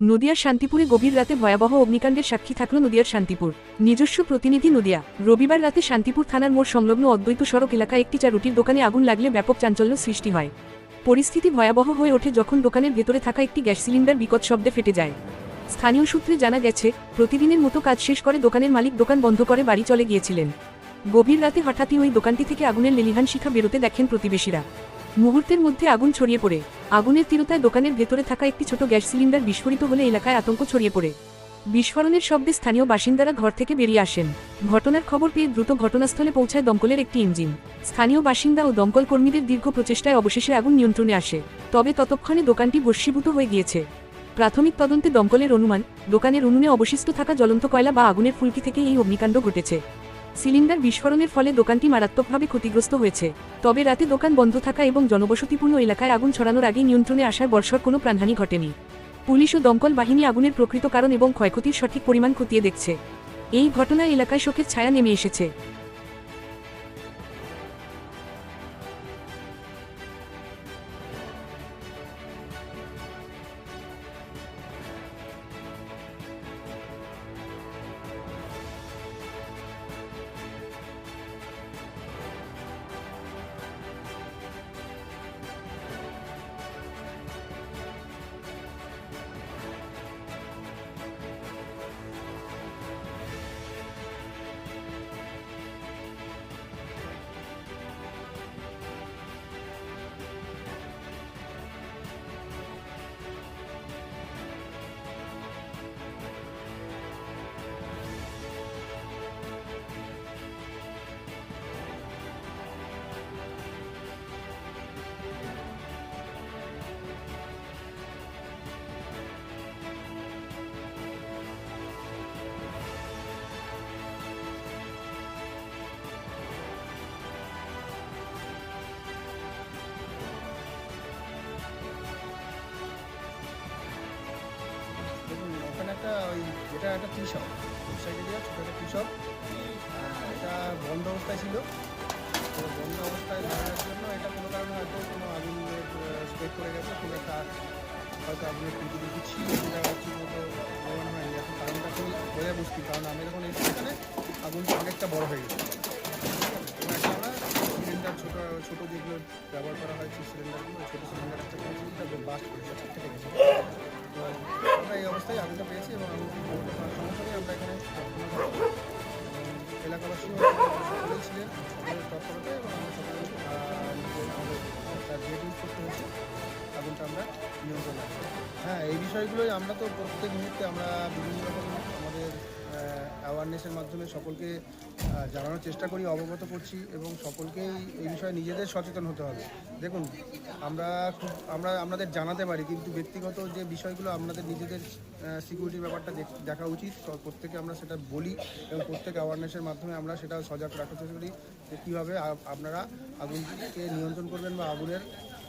নদিয়ার শান্তিপুরে গভীর রাতে ভয়াবহ অগ্নিকাণ্ডের সাক্ষী থাকল নদিয়ার শান্তিপুর। নিজস্ব প্রতিনিধি নদিয়া। রবিবার রাতে শান্তিপুর থানার মোড় সংলগ্ন অদ্বৈত সড়ক এলাকায় একটি চা রুটির দোকানে আগুন লাগলে ব্যাপক চাঞ্চল্য সৃষ্টি হয়। পরিস্থিতি ভয়াবহ হয়ে ওঠে যখন দোকানের ভেতরে থাকা একটি গ্যাস সিলিন্ডার বিকট শব্দে ফেটে যায়। স্থানীয় সূত্রে জানা গেছে, প্রতিদিনের মতো কাজ শেষ করে দোকানের মালিক দোকান বন্ধ করে বাড়ি চলে গিয়েছিলেন। গভীর রাতে হঠাৎই ওই দোকানটি থেকে আগুনের লেলিহান শিখা বেরোতে দেখেন প্রতিবেশীরা। মুহূর্তের মধ্যে আগুন ছড়িয়ে পড়ে। আগুনের তীব্রতায় দোকানের ভেতরে থাকা একটি ছোট গ্যাস সিলিন্ডার বিস্ফোরিত হলে এলাকায় আতঙ্ক ছড়িয়ে পড়ে। বিস্ফোরণের শব্দে স্থানীয় বাসিন্দারা ঘর থেকে বেরিয়ে আসেন। ঘটনার খবর পেয়ে দ্রুত ঘটনাস্থলে পৌঁছায় দমকলের একটি ইঞ্জিন। স্থানীয় বাসিন্দা ও দমকল কর্মীদের দীর্ঘ প্রচেষ্টায় অবশেষে আগুন নিয়ন্ত্রণে আসে। তবে ততক্ষণে দোকানটি ভস্মীভূত হয়ে গিয়েছে। প্রাথমিক তদন্তে দমকলের অনুমান, দোকানের উনুনে অবশিষ্ট থাকা জ্বলন্ত কয়লা বা আগুনের ফুলকি থেকে এই অগ্নিকাণ্ড ঘটেছে। সিলিন্ডার বিস্ফোরণের ফলে দোকানটি মারাত্মকভাবে ক্ষতিগ্রস্ত হয়েছে। তবে রাতে দোকান বন্ধ থাকা এবং জনবসতিপূর্ণ এলাকায় আগুন ছড়ানোর আগেই নিয়ন্ত্রণে আসায় বর্ষর কোনো প্রাণহানি ঘটেনি। পুলিশ ও দমকল বাহিনী আগুনের প্রকৃত কারণ এবং ক্ষয়ক্ষতির সঠিক পরিমাণ খতিয়ে দেখছে। এই ঘটনায় এলাকায় শোকের ছায়া নেমে এসেছে। দেখুন ওখানে একটা এটা একটা টি শপ, সাইডে দিয়ে ছোটো একটা টি শপ, এটা বন্ধ অবস্থায় ছিল। তো বন্ধ অবস্থায় ধরার জন্য এটা কোনো কারণে হয়তো কোনো আগুনের স্প্রেড করে গেছে, খুব একটা হয়তো আগুনের টুকি ছিল, যেটা ঠিক মতো প্রমাণ হয়নি। এখন কারণটা খুবই বোঝা মুশকিল, কারণ আমি যখন এসেছি এখানে আগুনটা অনেকটা বড় হয়ে গেছে। একটা আমরা সিলিন্ডার ছোটো যেগুলো ব্যবহার করা হয় সেই সিলিন্ডারগুলো, ছোটো সিলিন্ডার একটা করেছি, বাস্ট করেছে, কেটে গেছে। তো আমরা এই অবস্থায় আগুনটা পেয়েছি এবং আগুনটি সমস্যা নেই। আমরা এখানে এলাকাবাসী সকলেই ছিলেন সকলের তৎপরতা, এবং আমরা সকলে তার গেট ইউজ করতে হয়েছে, আগুনটা আমরা নিয়ন্ত্রণ রাখছি। হ্যাঁ, এই বিষয়গুলোই আমরা তো প্রত্যেক মুহূর্তে আমরা বিভিন্ন রকম আমাদের অ্যাওয়ারনেসের মাধ্যমে সকলকে জানানোর চেষ্টা করি, অবগত করছি, এবং সকলকেই এই বিষয়ে নিজেদের সচেতন হতে হবে। দেখুন, আমরা আমাদের জানাতে পারি, কিন্তু ব্যক্তিগত যে বিষয়গুলো আমাদের নিজেদের সিকিউরিটির ব্যাপারটা দেখা উচিত। প্রত্যেকে আমরা সেটা বলি এবং প্রত্যেক অ্যাওয়ারনেসের মাধ্যমে আমরা সেটা সজাগ রাখার চেষ্টা করি যে কীভাবে আপনারা আগুনকে নিয়ন্ত্রণ করবেন বা আগুনের